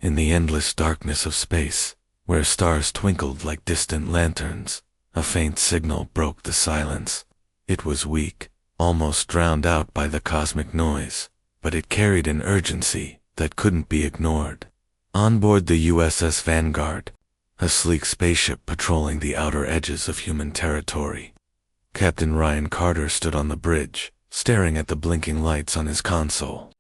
In the endless darkness of space, where stars twinkled like distant lanterns, a faint signal broke the silence. It was weak, almost drowned out by the cosmic noise, but it carried an urgency that couldn't be ignored. On board the USS Vanguard, a sleek spaceship patrolling the outer edges of human territory, Captain Ryan Carter stood on the bridge, staring at the blinking lights on his console.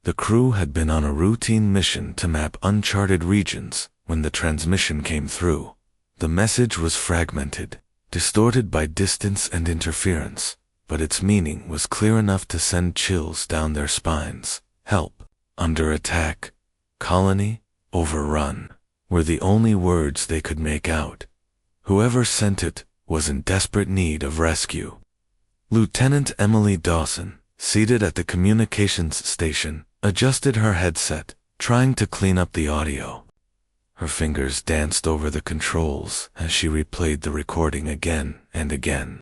The crew had been on a routine mission to map uncharted regions when the transmission came through. The message was fragmented, distorted by distance and interference, but its meaning was clear enough to send chills down their spines. Help, under attack, colony, overrun, were the only words they could make out. Whoever sent it was in desperate need of rescue. Lieutenant Emily Dawson, seated at the communications station, adjusted her headset, trying to clean up the audio. Her fingers danced over the controls as she replayed the recording again and again,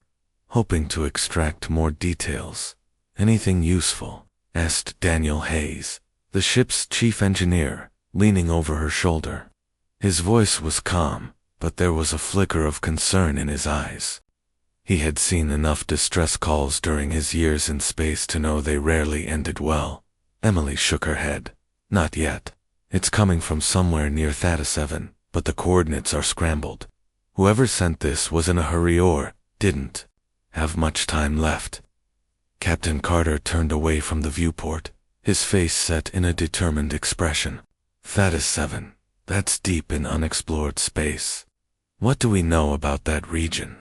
hoping to extract more details. "Anything useful?" asked Daniel Hayes, the ship's chief engineer, leaning over her shoulder. His voice was calm, but there was a flicker of concern in his eyes. He had seen enough distress calls during his years in space to know they rarely ended well. Emily shook her head. "Not yet. It's coming from somewhere near Theta 7, but the coordinates are scrambled. Whoever sent this was in a hurry or didn't have much time left." Captain Carter turned away from the viewport, his face set in a determined expression. "Theta 7, that's deep in unexplored space. What do we know about that region?"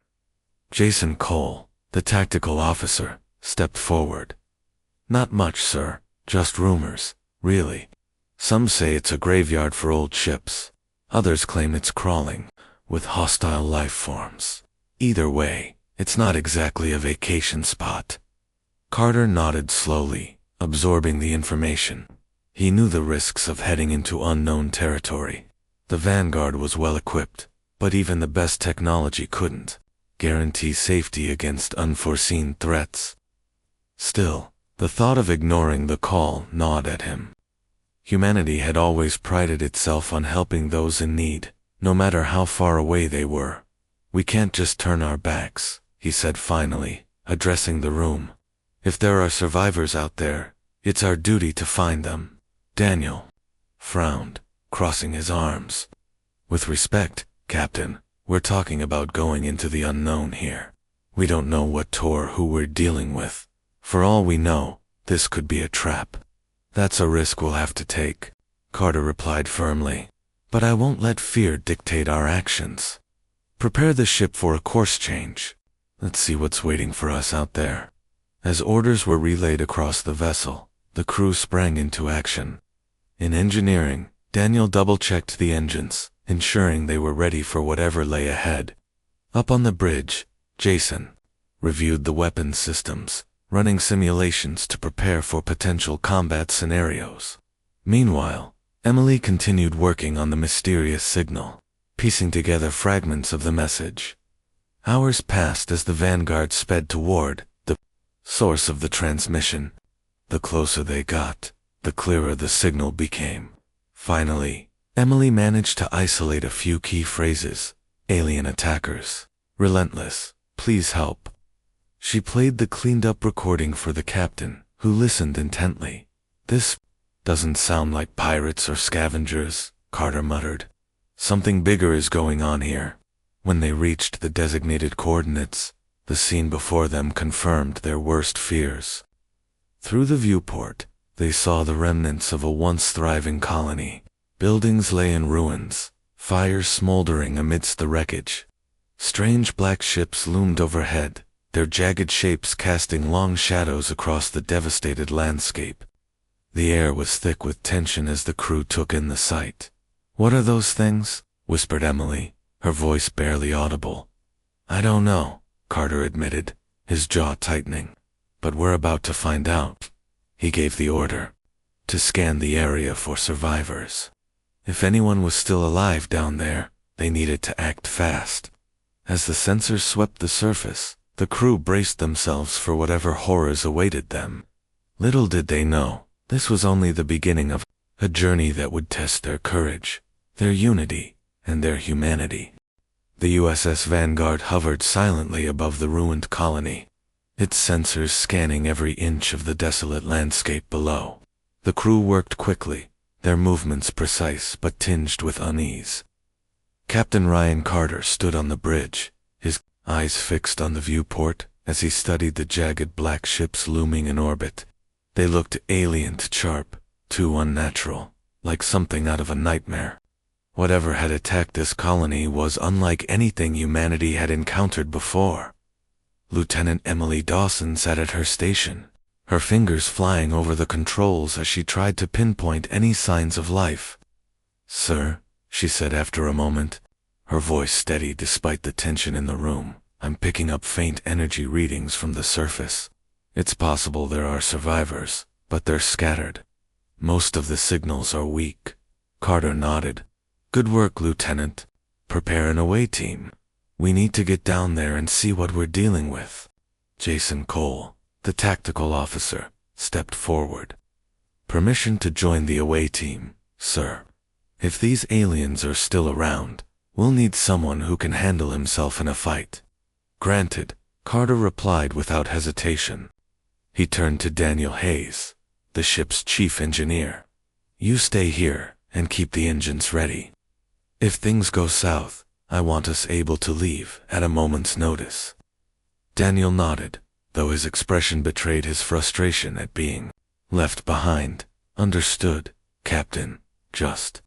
Jason Cole, the tactical officer, stepped forward. "Not much, sir. Just rumors, really. Some say it's a graveyard for old ships. Others claim it's crawling with hostile life forms. Either way, it's not exactly a vacation spot." Carter nodded slowly, absorbing the information. He knew the risks of heading into unknown territory. The Vanguard was well equipped, but even the best technology couldn't guarantee safety against unforeseen threats. Still, the thought of ignoring the call gnawed at him. Humanity had always prided itself on helping those in need, no matter how far away they were. "We can't just turn our backs," he said finally, addressing the room. "If there are survivors out there, it's our duty to find them." Daniel frowned, crossing his arms. "With respect, Captain, we're talking about going into the unknown here. We don't know what or who we're dealing with. For all we know, this could be a trap." "That's a risk we'll have to take," Carter replied firmly. "But I won't let fear dictate our actions. Prepare the ship for a course change. Let's see what's waiting for us out there." As orders were relayed across the vessel, the crew sprang into action. In engineering, Daniel double-checked the engines, ensuring they were ready for whatever lay ahead. Up on the bridge, Jason reviewed the weapons systems, running simulations to prepare for potential combat scenarios. Meanwhile, Emily continued working on the mysterious signal, piecing together fragments of the message. Hours passed as the Vanguard sped toward the source of the transmission. The closer they got, the clearer the signal became. Finally, Emily managed to isolate a few key phrases. "Alien attackers. Relentless. Please help." She played the cleaned-up recording for the captain, who listened intently. "This doesn't sound like pirates or scavengers," Carter muttered. "Something bigger is going on here." When they reached the designated coordinates, the scene before them confirmed their worst fears. Through the viewport, they saw the remnants of a once thriving colony. Buildings lay in ruins, fires smoldering amidst the wreckage. Strange black ships loomed overhead, their jagged shapes casting long shadows across the devastated landscape. The air was thick with tension as the crew took in the sight. "What are those things?" whispered Emily, her voice barely audible. "I don't know," Carter admitted, his jaw tightening. "But we're about to find out." He gave the order to scan the area for survivors. If anyone was still alive down there, they needed to act fast. As the sensors swept the surface, the crew braced themselves for whatever horrors awaited them. Little did they know, this was only the beginning of A journey that would test their courage, their unity, and their humanity. The USS Vanguard hovered silently above the ruined colony, its sensors scanning every inch of the desolate landscape below. The crew worked quickly, their movements precise but tinged with unease. Captain Ryan Carter stood on the bridge, his eyes fixed on the viewport as he studied the jagged black ships looming in orbit. They looked alien to sharp, too unnatural, like something out of a nightmare. Whatever had attacked this colony was unlike anything humanity had encountered before. Lieutenant Emily Dawson sat at her station, her fingers flying over the controls as she tried to pinpoint any signs of life. "Sir," she said after a moment, her voice steady despite the tension in the room, "I'm picking up faint energy readings from the surface. It's possible there are survivors, but they're scattered. Most of the signals are weak." Carter nodded. "Good work, Lieutenant. Prepare an away team. We need to get down there and see what we're dealing with." Jason Cole, the tactical officer, stepped forward. "Permission to join the away team, sir. If these aliens are still around, we'll need someone who can handle himself in a fight." "Granted," Carter replied without hesitation. He turned to Daniel Hayes, the ship's chief engineer. "You stay here and keep the engines ready. If things go south, I want us able to leave at a moment's notice." Daniel nodded, though his expression betrayed his frustration at being left behind. "Understood, Captain. Just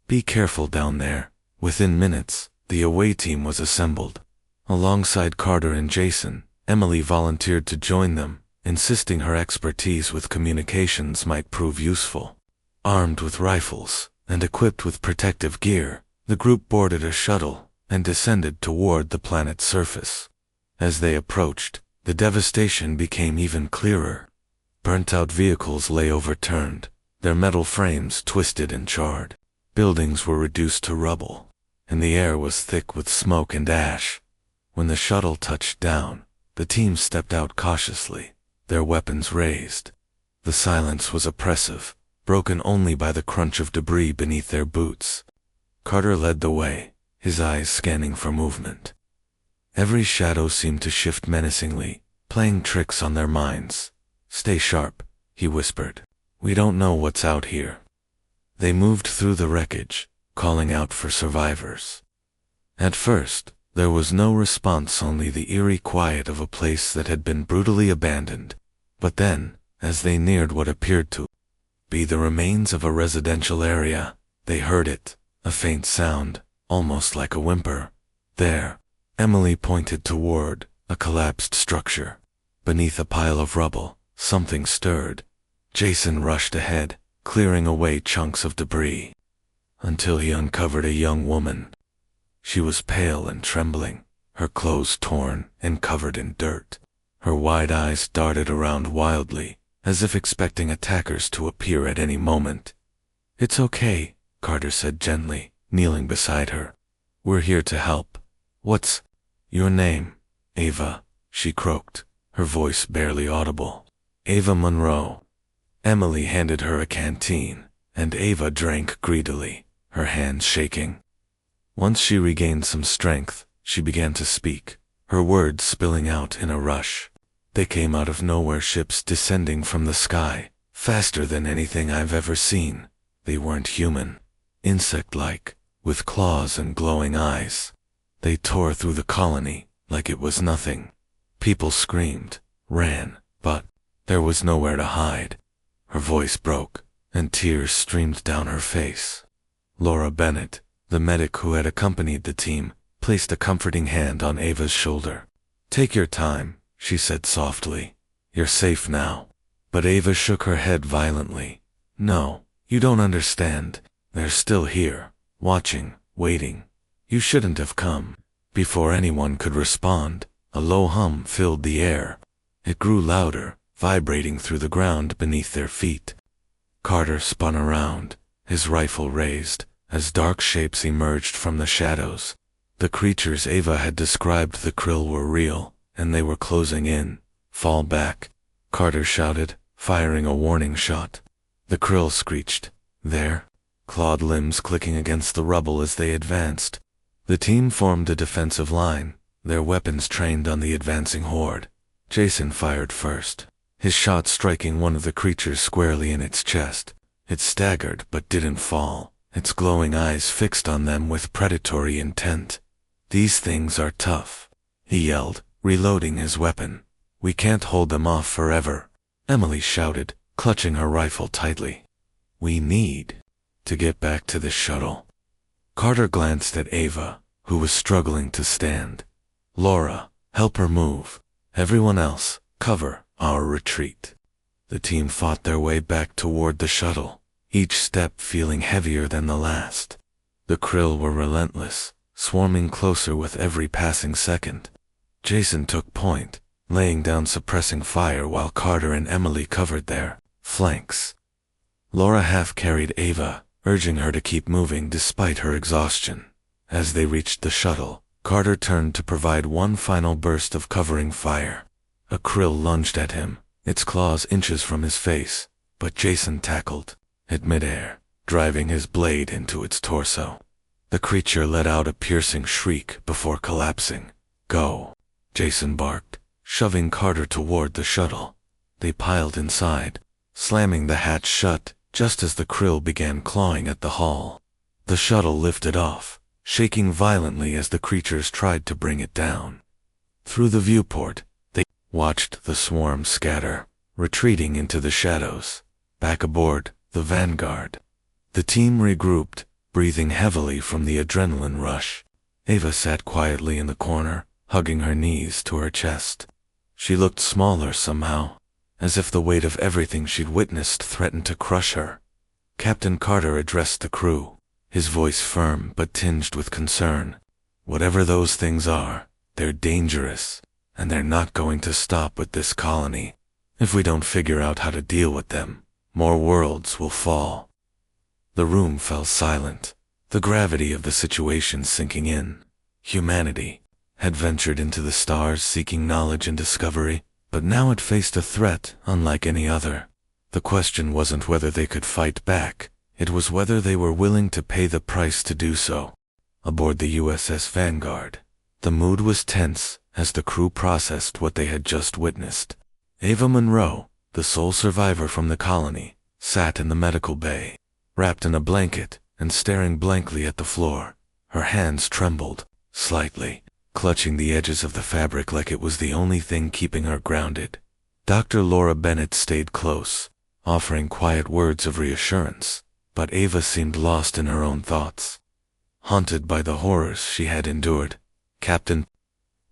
be careful down there." Within minutes, the away team was assembled. Alongside Carter and Jason, Emily volunteered to join them, insisting her expertise with communications might prove useful. Armed with rifles and equipped with protective gear, the group boarded a shuttle and descended toward the planet's surface. As they approached, the devastation became even clearer. Burnt-out vehicles lay overturned, their metal frames twisted and charred. Buildings were reduced to rubble, and the air was thick with smoke and ash. When the shuttle touched down, the team stepped out cautiously, their weapons raised. The silence was oppressive, broken only by the crunch of debris beneath their boots. Carter led the way, his eyes scanning for movement. Every shadow seemed to shift menacingly, playing tricks on their minds. "Stay sharp," he whispered. "We don't know what's out here." They moved through the wreckage, calling out for survivors. At first, there was no response, only the eerie quiet of a place that had been brutally abandoned. But then, as they neared what appeared to be the remains of a residential area, they heard it, a faint sound, almost like a whimper. There, Emily pointed toward a collapsed structure. Beneath a pile of rubble, something stirred. Jason rushed ahead, clearing away chunks of debris, until he uncovered a young woman. She was pale and trembling, her clothes torn and covered in dirt. Her wide eyes darted around wildly, as if expecting attackers to appear at any moment. "It's okay," Carter said gently, kneeling beside her. "We're here to help." "What's your name?" "Ava," she croaked, her voice barely audible. "Ava Monroe." Emily handed her a canteen, and Ava drank greedily, her hands shaking. Once she regained some strength, she began to speak, her words spilling out in a rush. "They came out of nowhere, ships descending from the sky, faster than anything I've ever seen. They weren't human, insect-like, with claws and glowing eyes. They tore through the colony like it was nothing. People screamed, ran, but there was nowhere to hide." Her voice broke, and tears streamed down her face. Laura Bennett, the medic who had accompanied the team, placed a comforting hand on Ava's shoulder. "Take your time," she said softly. "You're safe now." But Ava shook her head violently. "No, you don't understand. They're still here, watching, waiting. You shouldn't have come." Before anyone could respond, a low hum filled the air. It grew louder, vibrating through the ground beneath their feet. Carter spun around, his rifle raised, as dark shapes emerged from the shadows. The creatures Ava had described the krill were real, and they were closing in. "Fall back," Carter shouted, firing a warning shot. The krill screeched, There, clawed limbs clicking against the rubble as they advanced. The team formed a defensive line, their weapons trained on the advancing horde. Jason fired first, his shot striking one of the creatures squarely in its chest. It staggered but didn't fall, its glowing eyes fixed on them with predatory intent. "These things are tough," he yelled, reloading his weapon. "We can't hold them off forever," Emily shouted, clutching her rifle tightly. "We need to get back to the shuttle." Carter glanced at Ava, who was struggling to stand. "Laura, help her move. Everyone else, cover our retreat." The team fought their way back toward the shuttle, each step feeling heavier than the last. The krill were relentless, swarming closer with every passing second. Jason took point, laying down suppressing fire while Carter and Emily covered their flanks. Laura half-carried Ava, urging her to keep moving despite her exhaustion. As they reached the shuttle, Carter turned to provide one final burst of covering fire. A krill lunged at him, its claws inches from his face, but Jason tackled it midair, driving his blade into its torso. The creature let out a piercing shriek before collapsing. "Go," Jason barked, shoving Carter toward the shuttle. They piled inside, slamming the hatch shut just as the krill began clawing at the hull. The shuttle lifted off, shaking violently as the creatures tried to bring it down. Through the viewport, they watched the swarm scatter, retreating into the shadows. Back aboard the Vanguard, the team regrouped, breathing heavily from the adrenaline rush. Ava sat quietly in the corner, hugging her knees to her chest. She looked smaller somehow, as if the weight of everything she'd witnessed threatened to crush her. Captain Carter addressed the crew, his voice firm but tinged with concern. "Whatever those things are, they're dangerous, and they're not going to stop with this colony. If we don't figure out how to deal with them, more worlds will fall." The room fell silent, the gravity of the situation sinking in. Humanity had ventured into the stars seeking knowledge and discovery, but now it faced a threat unlike any other. The question wasn't whether they could fight back, it was whether they were willing to pay the price to do so. Aboard the USS Vanguard, the mood was tense as the crew processed what they had just witnessed. Ava Monroe, the sole survivor from the colony, sat in the medical bay, wrapped in a blanket and staring blankly at the floor. Her hands trembled, slightly, clutching the edges of the fabric like it was the only thing keeping her grounded. Dr. Laura Bennett stayed close, offering quiet words of reassurance, but Ava seemed lost in her own thoughts, haunted by the horrors she had endured. Captain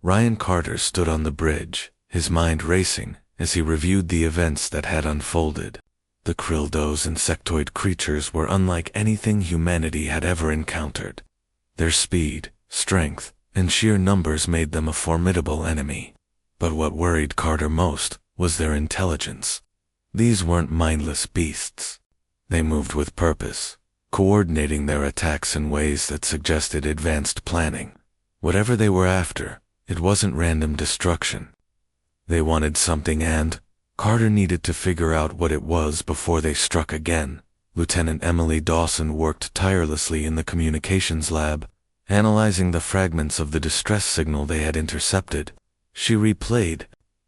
Ryan Carter stood on the bridge, his mind racing as he reviewed the events that had unfolded. The Krildos insectoid creatures were unlike anything humanity had ever encountered. Their speed, strength, and sheer numbers made them a formidable enemy. But what worried Carter most was their intelligence. These weren't mindless beasts. They moved with purpose, coordinating their attacks in ways that suggested advanced planning. Whatever they were after, it wasn't random destruction. They wanted something, and Carter needed to figure out what it was before they struck again. Lieutenant Emily Dawson worked tirelessly in the communications lab, analyzing the fragments of the distress signal they had intercepted. She replayed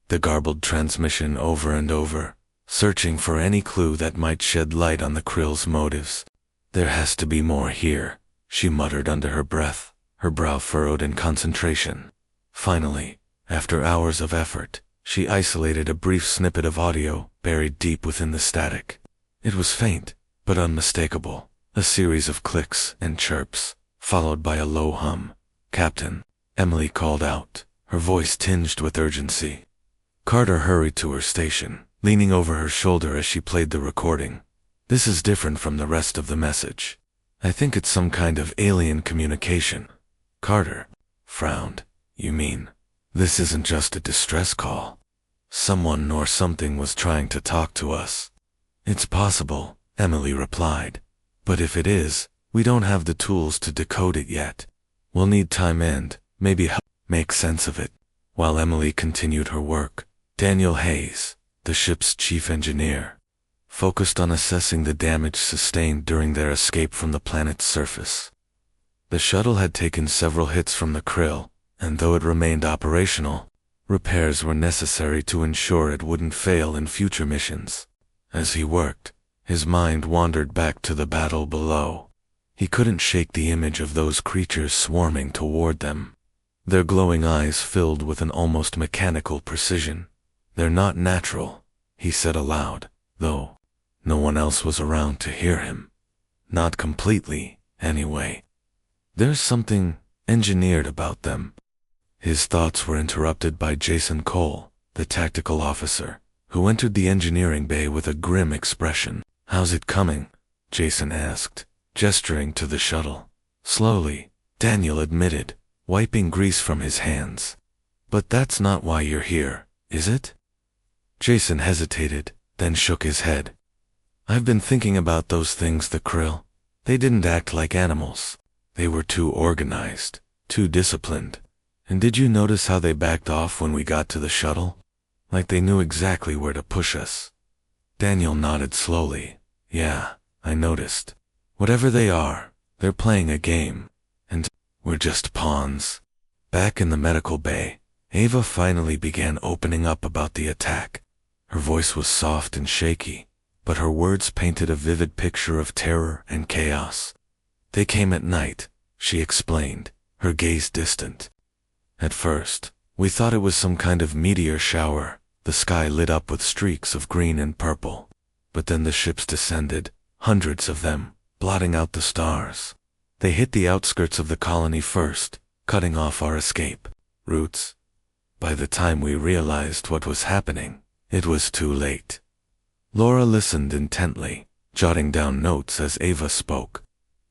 the garbled transmission over and over, searching for any clue that might shed light on the Krill's motives. "There has to be more here," she muttered under her breath, her brow furrowed in concentration. Finally, after hours of effort, she isolated a brief snippet of audio buried deep within the static. It was faint, but unmistakable, a series of clicks and chirps, followed by a low hum. "Captain," Emily called out, her voice tinged with urgency. Carter hurried to her station, leaning over her shoulder as she played the recording. "This is different from the rest of the message. I think it's some kind of alien communication." Carter frowned. "You mean, this isn't just a distress call? Someone or something was trying to talk to us." "It's possible," Emily replied. "But if it is, we don't have the tools to decode it yet. We'll need time and, maybe, help make sense of it." While Emily continued her work, Daniel Hayes, the ship's chief engineer, focused on assessing the damage sustained during their escape from the planet's surface. The shuttle had taken several hits from the krill, and though it remained operational, repairs were necessary to ensure it wouldn't fail in future missions. As he worked, his mind wandered back to the battle below. He couldn't shake the image of those creatures swarming toward them. Their glowing eyes filled with an almost mechanical precision. "They're not natural," he said aloud, though no one else was around to hear him. Not completely, anyway. There's something engineered about them. His thoughts were interrupted by Jason Cole, the tactical officer, who entered the engineering bay with a grim expression. "How's it coming?" Jason asked, gesturing to the shuttle. "Slowly," Daniel admitted, wiping grease from his hands. "But that's not why you're here, is it?" Jason hesitated, then shook his head. "I've been thinking about those things, the krill. They didn't act like animals. They were too organized, too disciplined. And did you notice how they backed off when we got to the shuttle? Like they knew exactly where to push us." Daniel nodded slowly. "Yeah, I noticed. Whatever they are, they're playing a game. And we're just pawns." Back in the medical bay, Ava finally began opening up about the attack. Her voice was soft and shaky, but her words painted a vivid picture of terror and chaos. "They came at night," she explained, her gaze distant. "At first, we thought it was some kind of meteor shower, the sky lit up with streaks of green and purple. But then the ships descended, hundreds of them, blotting out the stars. They hit the outskirts of the colony first, cutting off our escape routes. By the time we realized what was happening, it was too late." Laura listened intently, jotting down notes as Ava spoke.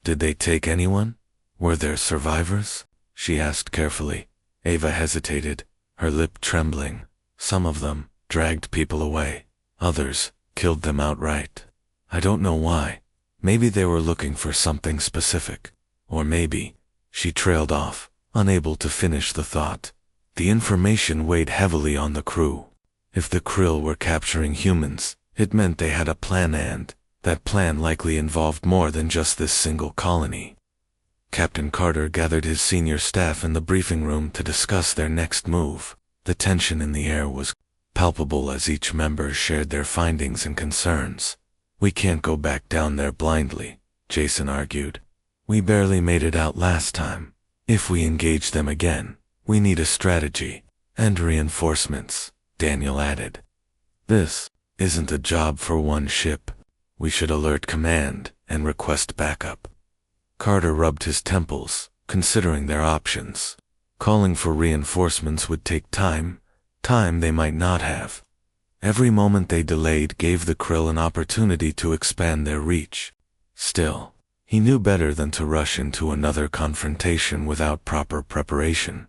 "Did they take anyone? Were there survivors?" she asked carefully. Ava hesitated, her lip trembling. "Some of them dragged people away. Others killed them outright. I don't know why. Maybe they were looking for something specific. Or maybe—" She trailed off, unable to finish the thought. The information weighed heavily on the crew. If the krill were capturing humans, it meant they had a plan, and that plan likely involved more than just this single colony. Captain Carter gathered his senior staff in the briefing room to discuss their next move. The tension in the air was palpable as each member shared their findings and concerns. "We can't go back down there blindly," Jason argued. "We barely made it out last time. If we engage them again, we need a strategy and reinforcements," Daniel added. "This isn't a job for one ship. We should alert command and request backup." Carter rubbed his temples, considering their options. Calling for reinforcements would take time they might not have. Every moment they delayed gave the krill an opportunity to expand their reach. Still, he knew better than to rush into another confrontation without proper preparation.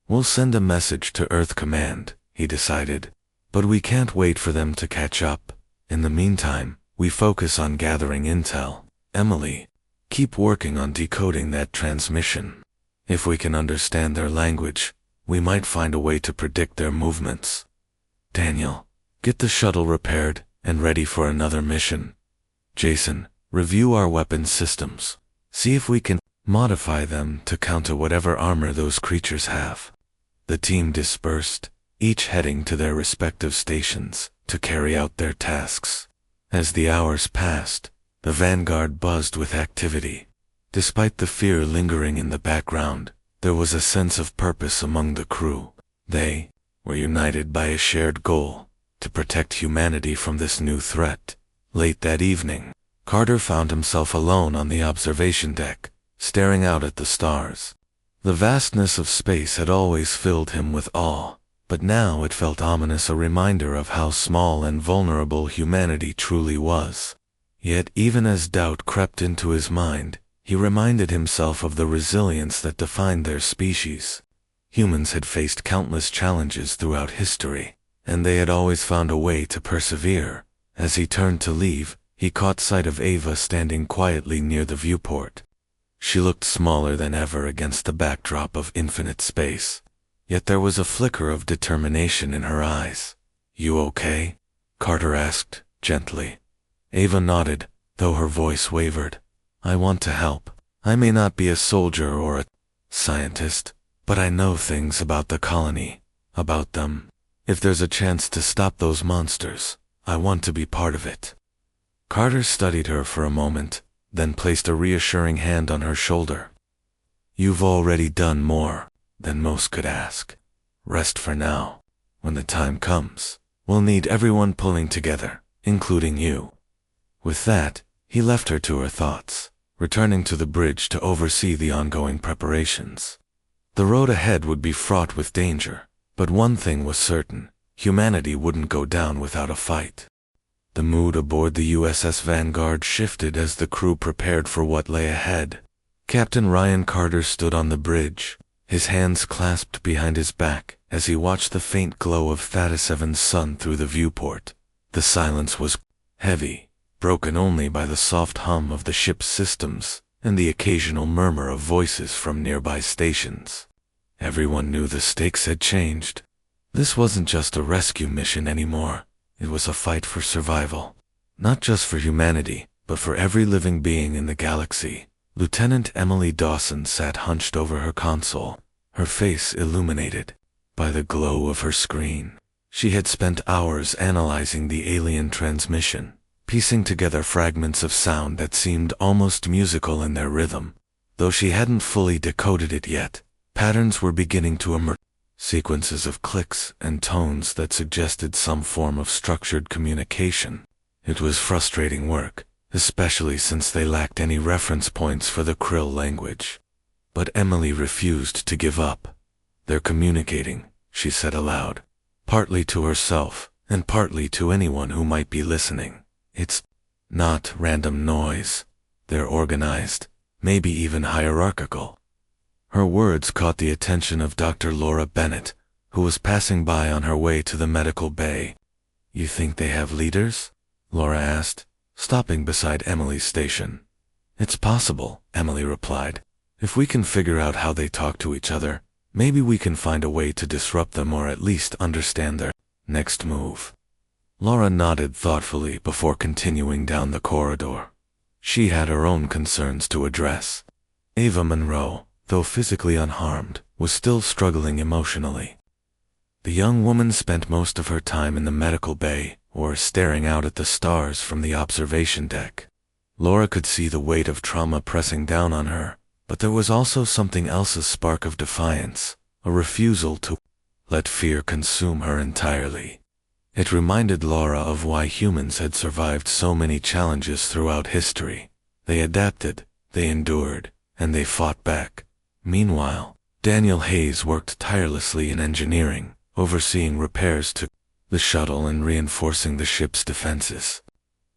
"We'll send a message to Earth Command," he decided. "But we can't wait for them to catch up. In the meantime, we focus on gathering intel. Emily, keep working on decoding that transmission. If we can understand their language, we might find a way to predict their movements. Daniel, get the shuttle repaired and ready for another mission. Jason, review our weapons systems. See if we can modify them to counter whatever armor those creatures have." The team dispersed, each heading to their respective stations to carry out their tasks. As the hours passed, the Vanguard buzzed with activity. Despite the fear lingering in the background, there was a sense of purpose among the crew. They were united by a shared goal: to protect humanity from this new threat. Late that evening, Carter found himself alone on the observation deck, staring out at the stars. The vastness of space had always filled him with awe, but now it felt ominous, a reminder of how small and vulnerable humanity truly was. Yet even as doubt crept into his mind, he reminded himself of the resilience that defined their species. Humans had faced countless challenges throughout history, and they had always found a way to persevere. As he turned to leave, he caught sight of Ava standing quietly near the viewport. She looked smaller than ever against the backdrop of infinite space. Yet there was a flicker of determination in her eyes. "You okay?" Carter asked, gently. Ava nodded, though her voice wavered. I want to help. I may not be a soldier or a scientist, but I know things about the colony, about them. If there's a chance to stop those monsters, I want to be part of it. Carter studied her for a moment, then placed a reassuring hand on her shoulder. You've already done more than most could ask. Rest for now. When the time comes, we'll need everyone pulling together, including you. With that, he left her to her thoughts, returning to the bridge to oversee the ongoing preparations. The road ahead would be fraught with danger, but one thing was certain: humanity wouldn't go down without a fight. The mood aboard the USS Vanguard shifted as the crew prepared for what lay ahead. Captain Ryan Carter stood on the bridge, his hands clasped behind his back, as he watched the faint glow of Theta-7's sun through the viewport. The silence was heavy, broken only by the soft hum of the ship's systems and the occasional murmur of voices from nearby stations. Everyone knew the stakes had changed. This wasn't just a rescue mission anymore. It was a fight for survival. Not just for humanity, but for every living being in the galaxy. Lieutenant Emily Dawson sat hunched over her console, her face illuminated by the glow of her screen. She had spent hours analyzing the alien transmission, piecing together fragments of sound that seemed almost musical in their rhythm. Though she hadn't fully decoded it yet, patterns were beginning to emerge. Sequences of clicks and tones that suggested some form of structured communication. It was frustrating work, especially since they lacked any reference points for the Krill language. But Emily refused to give up. They're communicating, she said aloud, partly to herself and partly to anyone who might be listening. It's not random noise. They're organized, maybe even hierarchical. Her words caught the attention of Dr. Laura Bennett, who was passing by on her way to the medical bay. You think they have leaders? Laura asked, stopping beside Emily's station. It's possible, Emily replied. If we can figure out how they talk to each other, maybe we can find a way to disrupt them or at least understand their next move. Laura nodded thoughtfully before continuing down the corridor. She had her own concerns to address. Ava Monroe, though physically unharmed, was still struggling emotionally. The young woman spent most of her time in the medical bay, or staring out at the stars from the observation deck. Laura could see the weight of trauma pressing down on her, but there was also something else, a spark of defiance, a refusal to let fear consume her entirely. It reminded Laura of why humans had survived so many challenges throughout history. They adapted, they endured, and they fought back. Meanwhile, Daniel Hayes worked tirelessly in engineering, overseeing repairs to the shuttle and reinforcing the ship's defenses.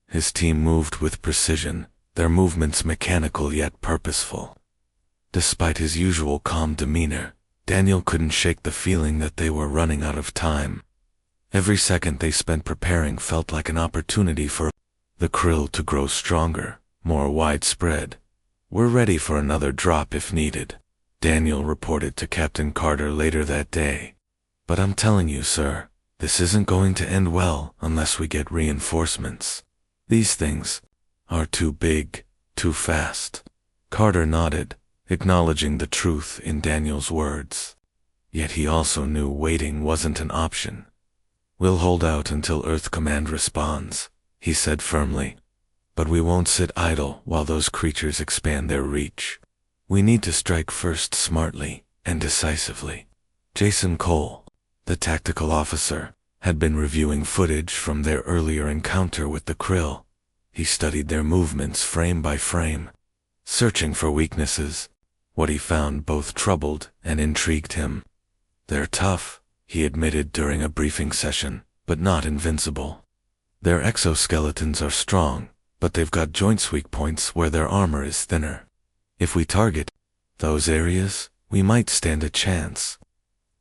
His team moved with precision, their movements mechanical yet purposeful. Despite his usual calm demeanor, Daniel couldn't shake the feeling that they were running out of time. Every second they spent preparing felt like an opportunity for the Krill to grow stronger, more widespread. We're ready for another drop if needed, Daniel reported to Captain Carter later that day. But I'm telling you, sir, this isn't going to end well unless we get reinforcements. These things are too big, too fast. Carter nodded, acknowledging the truth in Daniel's words. Yet he also knew waiting wasn't an option. We'll hold out until Earth Command responds, he said firmly. But we won't sit idle while those creatures expand their reach. We need to strike first smartly and decisively. Jason Cole, the tactical officer, had been reviewing footage from their earlier encounter with the Krill. He studied their movements frame by frame, searching for weaknesses. What he found both troubled and intrigued him. They're tough, he admitted during a briefing session, but not invincible. Their exoskeletons are strong, but they've got joint weak points where their armor is thinner. If we target those areas, we might stand a chance.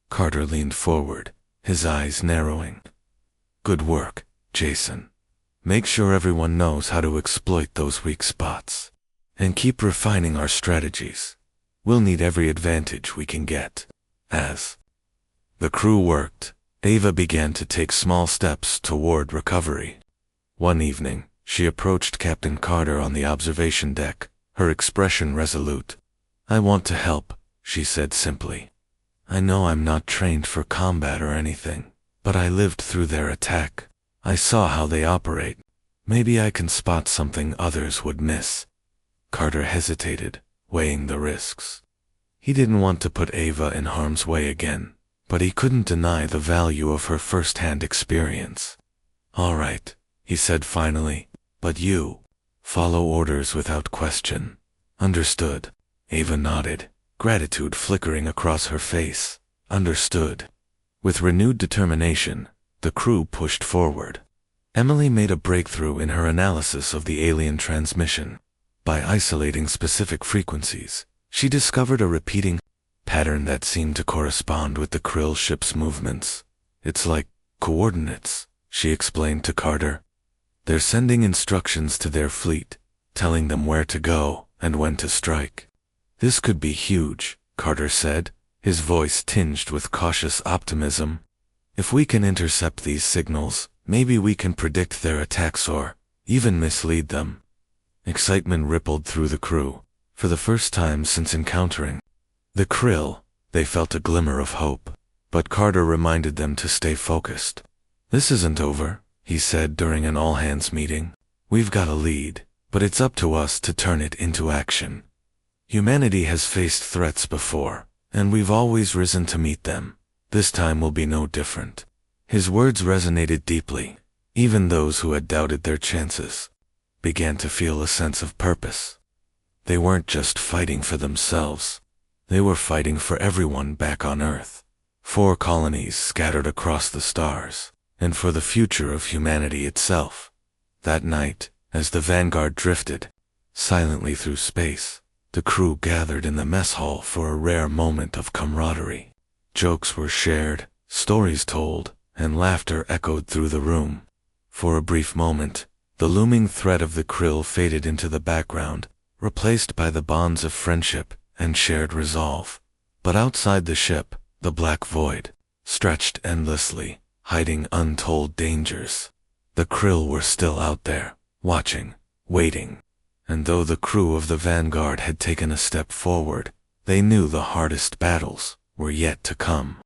Carter leaned forward, his eyes narrowing. Good work, Jason. Make sure everyone knows how to exploit those weak spots. And keep refining our strategies. We'll need every advantage we can get. As the crew worked, Ava began to take small steps toward recovery. One evening, She approached Captain Carter on the observation deck, her expression resolute. "I want to help," she said simply. "I know I'm not trained for combat or anything, but I lived through their attack. I saw how they operate. Maybe I can spot something others would miss." Carter hesitated, weighing the risks. He didn't want to put Ava in harm's way again, but he couldn't deny the value of her first-hand experience. "All right," he said finally, "but you follow orders without question." "Understood." Ava nodded, gratitude flickering across her face. "Understood." With renewed determination, the crew pushed forward. Emily made a breakthrough in her analysis of the alien transmission. By isolating specific frequencies, she discovered a repeating pattern that seemed to correspond with the Krill ship's movements. "It's like coordinates," she explained to Carter. "They're sending instructions to their fleet, telling them where to go and when to strike." "This could be huge," Carter said, his voice tinged with cautious optimism. "If we can intercept these signals, maybe we can predict their attacks or even mislead them." Excitement rippled through the crew. For the first time since encountering the Krill, they felt a glimmer of hope. But Carter reminded them to stay focused. "This isn't over," he said during an all-hands meeting. "We've got a lead, but it's up to us to turn it into action. Humanity has faced threats before, and we've always risen to meet them. This time will be no different." His words resonated deeply. Even those who had doubted their chances began to feel a sense of purpose. They weren't just fighting for themselves. They were fighting for everyone back on Earth, 4 colonies scattered across the stars, and for the future of humanity itself. That night, as the Vanguard drifted silently through space, the crew gathered in the mess hall for a rare moment of camaraderie. Jokes were shared, stories told, and laughter echoed through the room. For a brief moment, the looming threat of the Krill faded into the background, replaced by the bonds of friendship and shared resolve. But outside the ship, the black void stretched endlessly, hiding untold dangers. The Krill were still out there, watching, waiting. And though the crew of the Vanguard had taken a step forward, they knew the hardest battles were yet to come.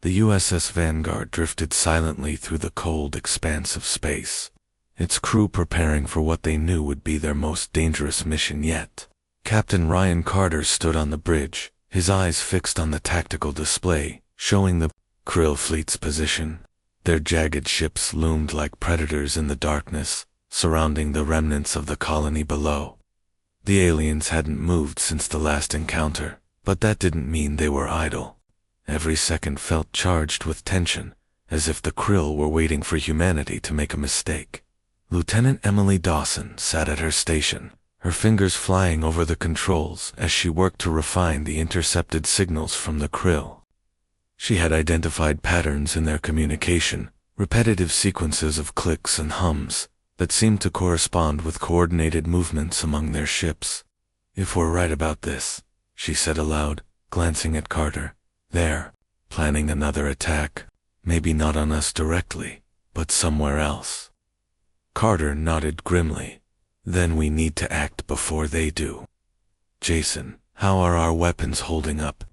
The USS Vanguard drifted silently through the cold expanse of space, its crew preparing for what they knew would be their most dangerous mission yet. Captain Ryan Carter stood on the bridge, his eyes fixed on the tactical display, showing the Krill fleet's position. Their jagged ships loomed like predators in the darkness, surrounding the remnants of the colony below. The aliens hadn't moved since the last encounter, but that didn't mean they were idle. Every second felt charged with tension, as if the Krill were waiting for humanity to make a mistake. Lieutenant Emily Dawson sat at her station, her fingers flying over the controls as she worked to refine the intercepted signals from the Krill. She had identified patterns in their communication, repetitive sequences of clicks and hums that seemed to correspond with coordinated movements among their ships. "If we're right about this," she said aloud, glancing at Carter, "they're planning another attack. Maybe not on us directly, but somewhere else." Carter nodded grimly. "Then we need to act before they do. Jason, how are our weapons holding up?"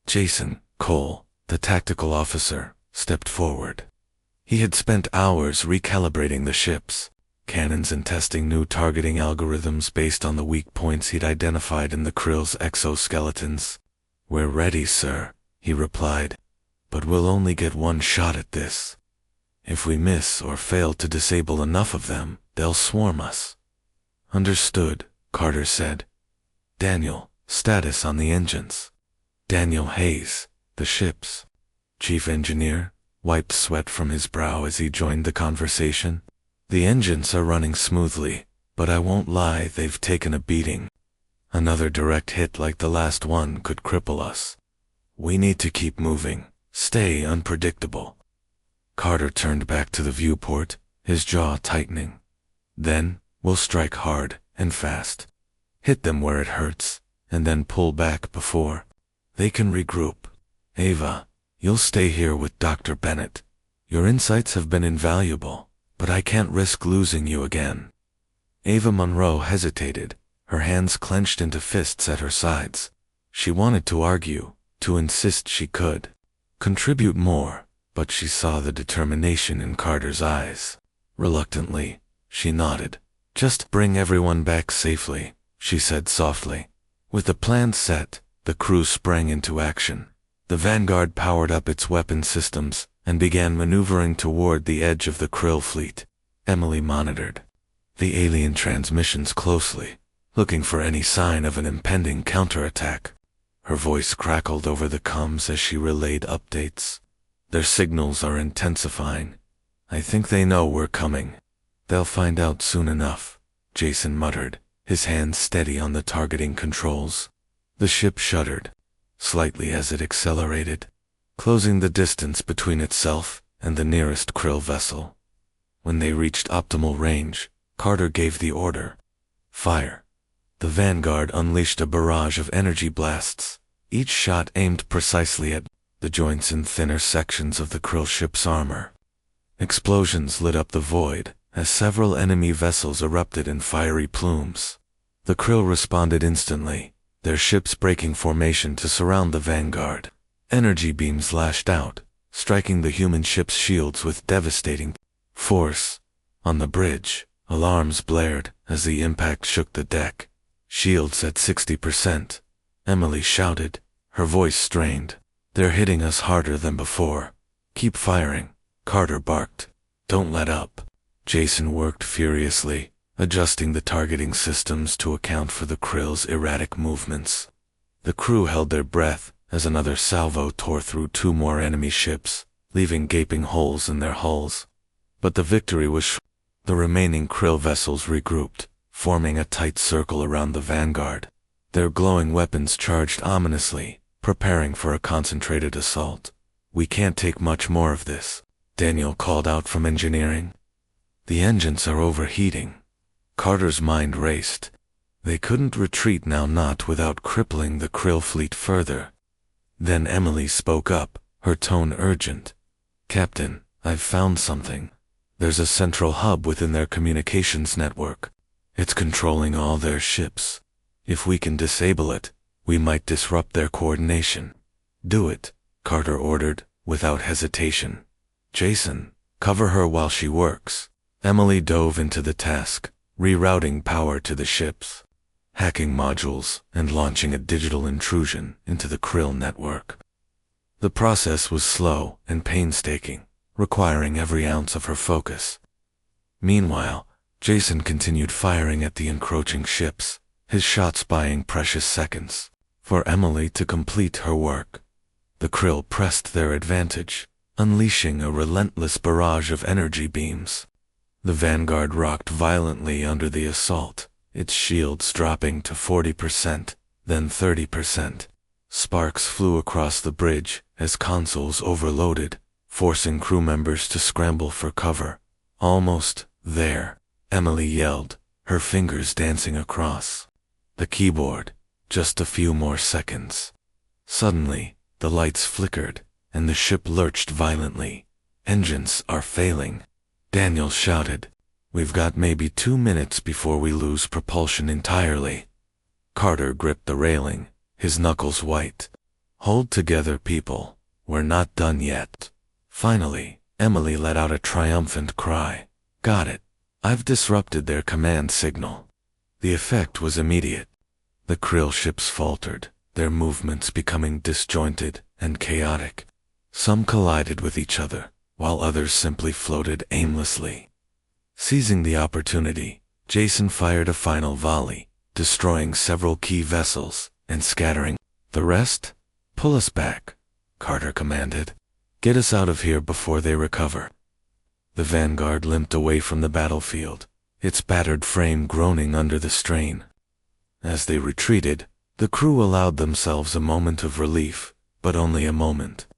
Jason Cole, the tactical officer, stepped forward. He had spent hours recalibrating the ships, cannons and testing new targeting algorithms based on the weak points he'd identified in the Krill's exoskeletons. "We're ready, sir," he replied, "but we'll only get one shot at this. If we miss or fail to disable enough of them, they'll swarm us." "Understood," Carter said. "Daniel, status on the engines." Daniel Hayes, the ship's chief engineer, wiped sweat from his brow as he joined the conversation. "The engines are running smoothly, but I won't lie, they've taken a beating. Another direct hit like the last one could cripple us. We need to keep moving, stay unpredictable." Carter turned back to the viewport, his jaw tightening. "Then, we'll strike hard and fast. Hit them where it hurts, and then pull back before they can regroup. Ava, you'll stay here with Dr. Bennett. Your insights have been invaluable, but I can't risk losing you again." Ava Monroe hesitated, her hands clenched into fists at her sides. She wanted to argue, to insist she could contribute more, but she saw the determination in Carter's eyes. Reluctantly, she nodded. "Just bring everyone back safely," she said softly. With the plan set, the crew sprang into action. The Vanguard powered up its weapon systems and began maneuvering toward the edge of the Krill fleet. Emily monitored the alien transmissions closely, looking for any sign of an impending counterattack. Her voice crackled over the comms as she relayed updates. "Their signals are intensifying. I think they know we're coming." "They'll find out soon enough," Jason muttered, his hands steady on the targeting controls. The ship shuddered slightly as it accelerated, closing the distance between itself and the nearest Krill vessel. When they reached optimal range, Carter gave the order, "Fire." The Vanguard unleashed a barrage of energy blasts, each shot aimed precisely at the joints in thinner sections of the Krill ship's armor. Explosions lit up the void as several enemy vessels erupted in fiery plumes. The Krill responded instantly, their ships breaking formation to surround the Vanguard. Energy beams lashed out, striking the human ship's shields with devastating force. On the bridge, alarms blared as the impact shook the deck. "Shields at 60%. Emily shouted, her voice strained. "They're hitting us harder than before." "Keep firing," Carter barked. "Don't let up." Jason worked furiously, adjusting the targeting systems to account for the Krill's erratic movements. The crew held their breath as another salvo tore through two more enemy ships, leaving gaping holes in their hulls. But the victory was the remaining Krill vessels regrouped, forming a tight circle around the Vanguard. Their glowing weapons charged ominously, preparing for a concentrated assault. "We can't take much more of this," Daniel called out from engineering. "The engines are overheating." Carter's mind raced. They couldn't retreat now, not without crippling the Krill fleet further. Then Emily spoke up, her tone urgent. "Captain, I've found something. There's a central hub within their communications network. It's controlling all their ships. If we can disable it, we might disrupt their coordination." "Do it," Carter ordered, without hesitation. "Jason, cover her while she works." Emily dove into the task, rerouting power to the ships, hacking modules, and launching a digital intrusion into the Krill network. The process was slow and painstaking, requiring every ounce of her focus. Meanwhile, Jason continued firing at the encroaching ships, his shots buying precious seconds for Emily to complete her work. The Krill pressed their advantage, unleashing a relentless barrage of energy beams. The Vanguard rocked violently under the assault, its shields dropping to 40%, then 30%. Sparks flew across the bridge as consoles overloaded, forcing crew members to scramble for cover. "Almost there," Emily yelled, her fingers dancing across the keyboard. "Just a few more seconds." Suddenly, the lights flickered, and the ship lurched violently. "Engines are failing," Daniel shouted. "We've got maybe 2 minutes before we lose propulsion entirely." Carter gripped the railing, his knuckles white. "Hold together, people. We're not done yet." Finally, Emily let out a triumphant cry. "Got it. I've disrupted their command signal." The effect was immediate. The Krill ships faltered, their movements becoming disjointed and chaotic. Some collided with each other, while others simply floated aimlessly. Seizing the opportunity, Jason fired a final volley, destroying several key vessels and scattering the rest. "Pull us back," Carter commanded. "Get us out of here before they recover." The Vanguard limped away from the battlefield, its battered frame groaning under the strain. As they retreated, the crew allowed themselves a moment of relief, but only a moment.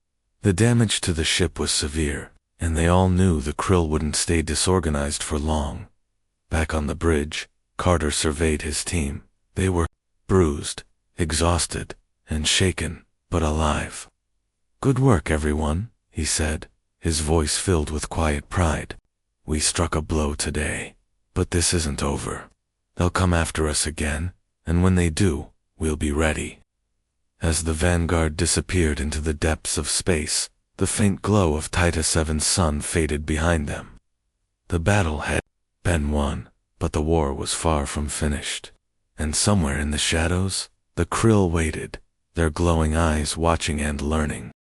The damage to the ship was severe, and they all knew the Krill wouldn't stay disorganized for long. Back on the bridge, Carter surveyed his team. They were bruised, exhausted, and shaken, but alive. "Good work, everyone," he said, his voice filled with quiet pride. "We struck a blow today, but this isn't over." They'll come after us again, and when they do, we'll be ready. As the vanguard disappeared into the depths of space, the faint glow of Titus VII's sun faded behind them. The battle had been won, but the war was far from finished. And somewhere in the shadows, the Krill waited, their glowing eyes watching and learning.